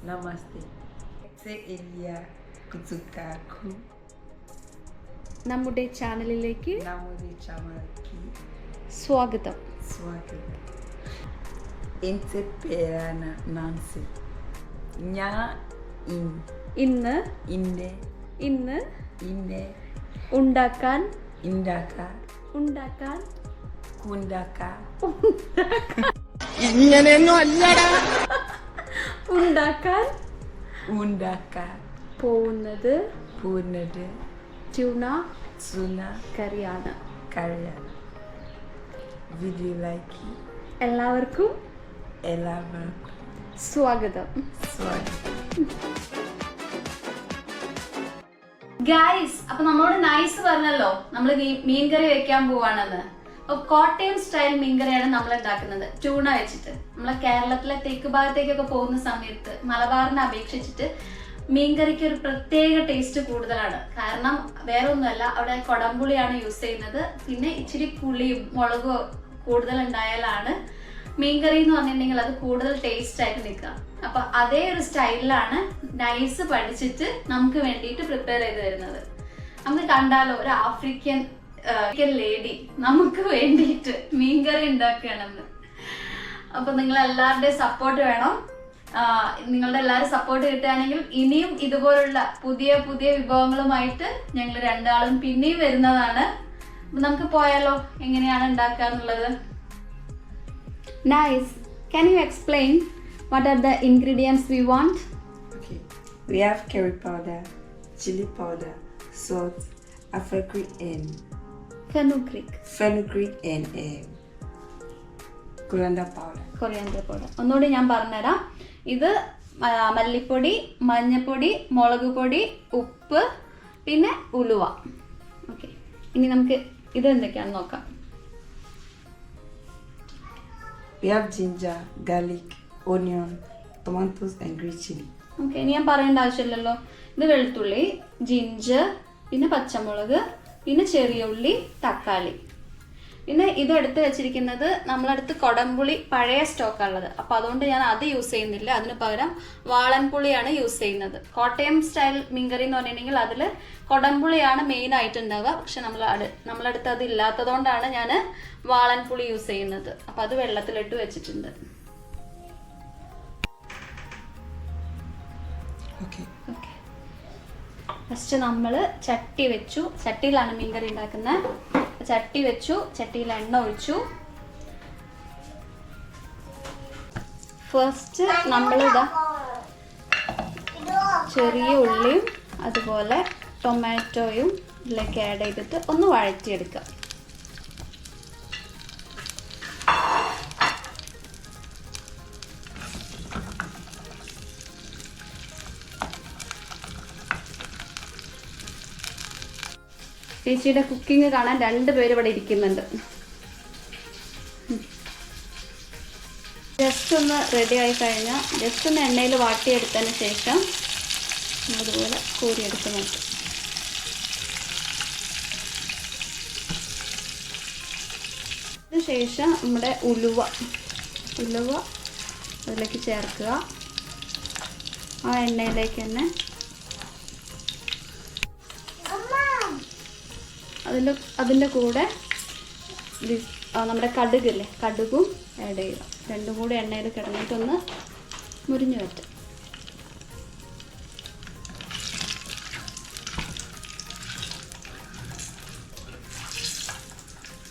Namaste. C'est Elia Kutukaku. നമ്മുടെ ചാനലിലേക്ക് നമ്മുടെ ചാനലിലേക്ക് സ്വാഗതം. എൻ്റെ പേരാണ് നാൻസി. ഞാൻ ഇന്ന് ഉണ്ടാക്കാൻ ഇങ്ങനെയൊന്നും അല്ലടാ ഉണ്ടാക്കാൻ പോകുന്നത് ട്യൂണ കറിയാണ്. വീഡിയോ ലൈക്ക് എല്ലാവർക്കും സ്വാഗതം. ഗായ്സ്, അപ്പൊ നമ്മളോട് നൈസ് പറഞ്ഞല്ലോ നമ്മള് മീൻകറി വെക്കാൻ പോവാണെന്ന്. അപ്പൊ കോട്ടയം സ്റ്റൈൽ മീൻകറിയാണ് നമ്മൾ ഉണ്ടാക്കുന്നത്, ട്യൂണ വെച്ചിട്ട്. നമ്മളെ കേരളത്തിലെ തെക്ക് ഭാഗത്തേക്കൊക്കെ പോകുന്ന സമയത്ത് മലബാറിനെ അപേക്ഷിച്ചിട്ട് മീൻകറിക്ക് ഒരു പ്രത്യേക ടേസ്റ്റ് കൂടുതലാണ്. കാരണം വേറെ ഒന്നുമല്ല, അവിടെ കൊടംപുളിയാണ് യൂസ് ചെയ്യുന്നത്. പിന്നെ ഇച്ചിരി പുളിയും മുളകും കൂടുതൽ ഉണ്ടായാലാണ് മീൻകറി എന്ന് പറഞ്ഞിട്ടുണ്ടെങ്കിൽ അത് കൂടുതൽ ടേസ്റ്റ് ആയിട്ട് നിൽക്കുക. അപ്പൊ അതേ ഒരു സ്റ്റൈലിലാണ് നൈസ് പഠിച്ചിട്ട് നമുക്ക് വേണ്ടിയിട്ട് പ്രിപ്പയർ ചെയ്ത് തരുന്നത്. നമുക്ക് കണ്ടാലോ, ഒരു ആഫ്രിക്കൻ ലേഡി നമുക്ക് വേണ്ടിയിട്ട് മീൻകറി ഉണ്ടാക്കുകയാണെന്ന്. അപ്പൊ നിങ്ങൾ എല്ലാവരുടെയും സപ്പോർട്ട് വേണം. നിങ്ങളുടെ എല്ലാവരും സപ്പോർട്ട് കിട്ടുകയാണെങ്കിൽ ഇനിയും ഇതുപോലുള്ള പുതിയ പുതിയ വിഭവങ്ങളുമായിട്ട് ഞങ്ങൾ രണ്ടാളും പിന്നെയും വരുന്നതാണ്. അപ്പൊ നമുക്ക് പോയാലോ എങ്ങനെയാണ് ഉണ്ടാക്കുക എന്നുള്ളത്. Nice. Can you explain what are the ingredients we want? Okay. We have curry powder, chili powder, salt, fenugreek and coriander powder. ഒന്നുകൂടി ഞാൻ പറഞ്ഞുതരാം. ഇത് മല്ലിപ്പൊടി, മഞ്ഞപ്പൊടി, മുളക് പൊടി, ഉപ്പ്, പിന്നെ ഉലുവ. ഓക്കെ, ഇനി നമുക്ക് ഇത് എന്തൊക്കെയാണെന്ന് നോക്കാം. We have ginger, garlic, onion, tomatoes and green chili. Okay, ഇനി ഞാൻ പറയേണ്ട ആവശ്യമില്ലല്ലോ. ഇത് വെളുത്തുള്ളി, ജിഞ്ചർ, പിന്നെ പച്ചമുളക്, പിന്നെ ചെറിയ ഉള്ളി, തക്കാളി. പിന്നെ ഇത് എടുത്ത് വെച്ചിരിക്കുന്നത് നമ്മളടുത്ത് കൊടംപുളി പഴയ സ്റ്റോക്കാണുള്ളത്. അപ്പോൾ അതുകൊണ്ട് ഞാൻ അത് യൂസ് ചെയ്യുന്നില്ല. അതിന് പകരം വാളൻപുളിയാണ് യൂസ് ചെയ്യുന്നത്. കോട്ടയം സ്റ്റൈൽ മീൻകറി എന്ന് പറഞ്ഞിട്ടുണ്ടെങ്കിൽ അതിൽ കൊടംപുളിയാണ് മെയിൻ ആയിട്ട് ഉണ്ടാവുക. പക്ഷെ നമ്മളടുത്ത് അത് ഇല്ലാത്തതുകൊണ്ടാണ് ഞാൻ വാളൻപുളി യൂസ് ചെയ്യുന്നത്. അപ്പോൾ അത് വെള്ളത്തിലിട്ട് വെച്ചിട്ടുണ്ട്. ഫസ്റ്റ് നമ്മൾ ചട്ടി വെച്ചു. ചട്ടിയിലാണ് മീൻകറി ഉണ്ടാക്കുന്നത്. ചട്ടി വെച്ചു, ചട്ടിയിൽ എണ്ണ ഒഴിച്ചു. ഫസ്റ്റ് നമ്മളിതാ ചെറിയ ഉള്ളിയും അതുപോലെ ടൊമാറ്റോയും ഇതിലേക്ക് ആഡ് ചെയ്തിട്ട് ഒന്ന് വഴറ്റിയെടുക്കുക. ചേച്ചിയുടെ കുക്കിംഗ് കാണാൻ 2 പേര് ഇവിടെ ഇരിക്കുന്നുണ്ട്. ജസ്റ്റ് ഒന്ന് റെഡി ആയി കഴിഞ്ഞാൽ ജസ്റ്റ് ഒന്ന് എണ്ണയിൽ വാട്ടിയെടുത്തതിന് ശേഷം അതുപോലെ കോരിയെടുത്ത് നോക്കും. അതിനുശേഷം നമ്മുടെ ഉലുവ അതിലേക്ക് ചേർക്കുക. ആ എണ്ണയിലേക്ക് തന്നെ അതിൻ്റെ കൂടെ നമ്മുടെ കടുകില്ലേ, കടുകും ആഡ് ചെയ്യുക. രണ്ടും കൂടി എണ്ണയിൽ കിടന്നിട്ടൊന്ന് മുരിഞ്ഞു പറ്റും.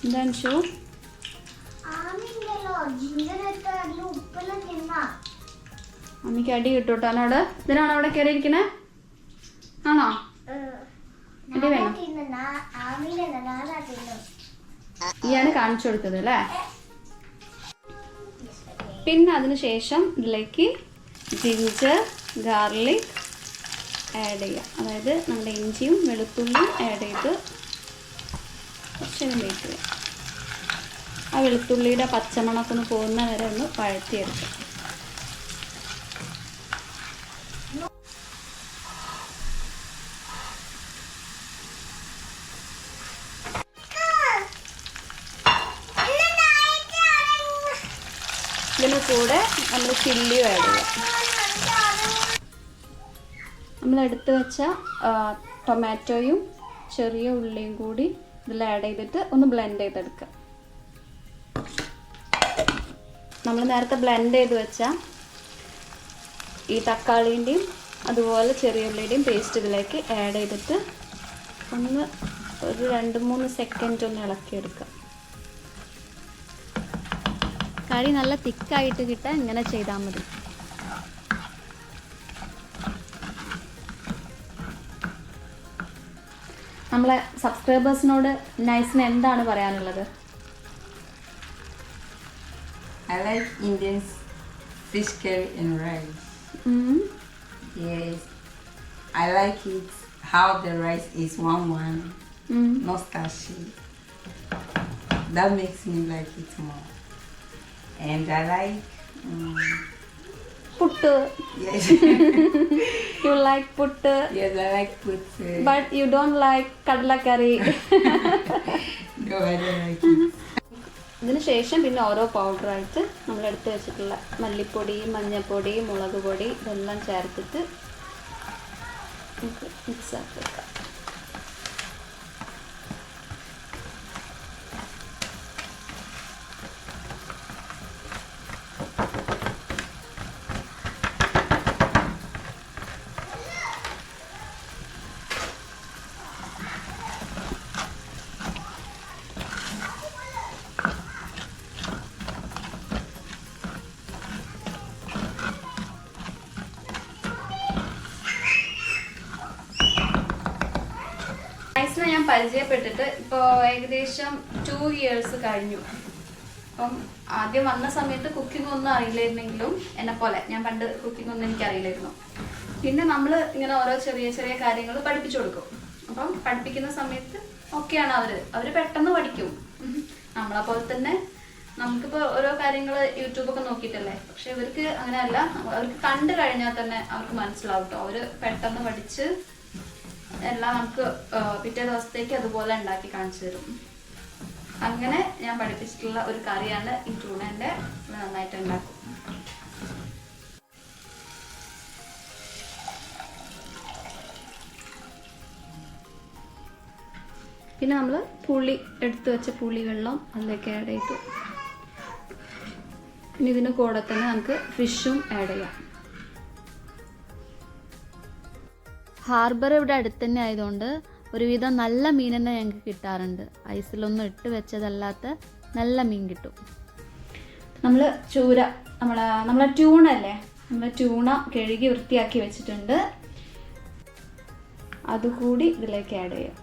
എന്താണ് ഷോ? അമ്മയ്ക്ക് അടി കിട്ടൂട്ടോ എന്നോട്. ഇതിനാണോ അവിടെ കയറിയിരിക്കണേ? ആണോ? അടി വേണം. ഇയാണ് കാണിച്ചു കൊടുത്തത് അല്ലേ? പിന്നെ അതിനുശേഷം ഇതിലേക്ക് ജിഞ്ചർ, ഗാർലിക് ആഡ് ചെയ്യുക. അതായത് നമ്മുടെ ഇഞ്ചിയും വെളുത്തുള്ളിയും ആഡ് ചെയ്ത് കുറച്ച് വെയിറ്റ്. ആ വെളുത്തുള്ളിയുടെ പച്ചമണമൊക്കെ ഒന്ന് പോകുന്ന വരെ ഒന്ന് വഴറ്റിയെടുക്കുക. ഇതിന് കൂടെ നമ്മൾ ചില്ലി ആഡ് ചെയ്യാം. നമ്മൾ എടുത്ത് വെച്ച ടൊമാറ്റോയും ചെറിയ ഉള്ളിയും കൂടി ഇതിൽ ആഡ് ചെയ്തിട്ട് ഒന്ന് ബ്ലെൻഡ് ചെയ്തെടുക്കുക. നമ്മൾ നേരത്തെ ബ്ലെൻഡ് ചെയ്ത് വെച്ച ഈ തക്കാളീൻ്റെയും അതുപോലെ ചെറിയ ഉള്ളിയുടെയും പേസ്റ്റ് ഇതിലേക്ക് ആഡ് ചെയ്തിട്ട് ഒന്ന് ഒരു 2-3 സെക്കൻഡ് ഒന്ന് ഇളക്കിയെടുക്കുക. കറി നല്ല തിക്കായിട്ട് കിട്ടാൻ ഇങ്ങനെ ചെയ്താൽ മതി. നമ്മളെ സബ്സ്ക്രൈബേഴ്സിനോട് നൈസിന് എന്താണ് പറയാനുള്ളത്? I like Indian fish curry and rice. Yes, I like it how the rice is one, not starchy. That makes me like it more. And I like puttu. Yes. You like puttu? Yes, I like puttu. But you don't like kadla curry. No, I don't like it. ഇതിന് ശേഷം പിന്നെ ഓരോ പൗഡറായിട്ട് നമ്മൾ എടുത്ത് വെച്ചിട്ടുള്ള മല്ലിപ്പൊടി, മഞ്ഞൾപ്പൊടി, മുളക് പൊടി ഇതെല്ലാം ചേർത്തിട്ട് നമുക്ക് മിക്സ് ആക്കി വെക്കാം. നൈസിനെ ഞാൻ പരിചയപ്പെട്ടിട്ട് ഇപ്പോൾ ഏകദേശം 2 years കഴിഞ്ഞു. അപ്പം ആദ്യം വന്ന സമയത്ത് കുക്കിംഗ് ഒന്നും അറിയില്ലായിരുന്നെങ്കിലും എന്നെ പോലെ ഞാൻ പണ്ട് കുക്കിംഗ് ഒന്നും എനിക്കറിയില്ലായിരുന്നു. പിന്നെ നമ്മൾ ഇങ്ങനെ ഓരോ ചെറിയ ചെറിയ കാര്യങ്ങൾ പഠിപ്പിച്ചു കൊടുക്കും. അപ്പം പഠിപ്പിക്കുന്ന സമയത്ത് ഒക്കെയാണ് അവർ പെട്ടെന്ന് പഠിക്കും. നമ്മളെ പോലെ തന്നെ നമുക്കിപ്പോൾ ഓരോ കാര്യങ്ങൾ യൂട്യൂബൊക്കെ നോക്കിയിട്ടല്ലേ, പക്ഷെ ഇവർക്ക് അങ്ങനെയല്ല. അവർക്ക് കണ്ടു കഴിഞ്ഞാൽ തന്നെ അവർക്ക് മനസ്സിലാവും കേട്ടോ. അവർ പെട്ടെന്ന് പഠിച്ച് എല്ലാം നമുക്ക് പിറ്റേ ദിവസത്തേക്ക് അതുപോലെ ഉണ്ടാക്കി കാണിച്ചു തരും. അങ്ങനെ ഞാൻ പഠിപ്പിച്ചിട്ടുള്ള ഒരു കറിയാണ് ഈ ട്യൂണേൻ്റെ. നന്നായിട്ട് ഉണ്ടാക്കും. പിന്നെ നമ്മൾ പുളി എടുത്തു വെച്ച പുളി വെള്ളം അതിലേക്ക് ആഡ് ചെയ്തു. പിന്നെ ഇതിന് കൂടെ തന്നെ നമുക്ക് ഫിഷും ആഡ് ചെയ്യാം. ഹാർബർ ഇവിടെ അടുത്ത് തന്നെ ആയതുകൊണ്ട് ഒരുവിധം നല്ല മീൻ തന്നെ ഞങ്ങൾക്ക് കിട്ടാറുണ്ട്. ഐസിലൊന്നും ഇട്ട് വെച്ചതല്ലാത്ത നല്ല മീൻ കിട്ടും. നമ്മൾ ചൂര നമ്മളെ ട്യൂണല്ലേ, നമ്മൾ ട്യൂണ കഴുകി വൃത്തിയാക്കി വെച്ചിട്ടുണ്ട്. അതുകൂടി ഇതിലേക്ക് ആഡ് ചെയ്യാം.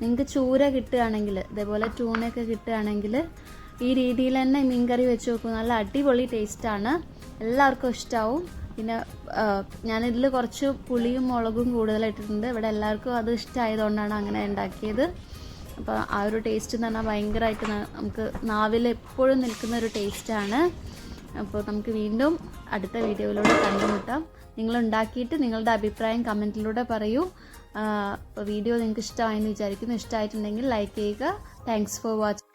നിങ്ങൾക്ക് ചൂര കിട്ടുകയാണെങ്കിൽ, ഇതേപോലെ ട്യൂണയൊക്കെ കിട്ടുകയാണെങ്കിൽ ഈ രീതിയിൽ തന്നെ മീൻ കറി വെച്ച് നോക്കും. നല്ല അടിപൊളി ടേസ്റ്റാണ്, എല്ലാവർക്കും ഇഷ്ടമാവും. പിന്നെ ഞാനിതിൽ കുറച്ച് പുളിയും മുളകും കൂടുതലിട്ടിട്ടുണ്ട്. ഇവിടെ എല്ലാവർക്കും അത് ഇഷ്ടമായതുകൊണ്ടാണ് അങ്ങനെ ഉണ്ടാക്കിയത്. അപ്പോൾ ആ ഒരു ടേസ്റ്റ് എന്ന് പറഞ്ഞാൽ ഭയങ്കരമായിട്ട് നമുക്ക് നാവിൽ എപ്പോഴും നിൽക്കുന്ന ഒരു ടേസ്റ്റാണ്. അപ്പോൾ നമുക്ക് വീണ്ടും അടുത്ത വീഡിയോയിലൂടെ കണ്ടുമുട്ടാം. നിങ്ങളുണ്ടാക്കിയിട്ട് നിങ്ങളുടെ അഭിപ്രായം കമൻറ്റിലൂടെ പറയൂ. വീഡിയോ നിങ്ങൾക്ക് ഇഷ്ടമായെന്ന് വിചാരിക്കുന്നു. ഇഷ്ടമായിട്ടുണ്ടെങ്കിൽ ലൈക്ക് ചെയ്യുക. Thanks for watching.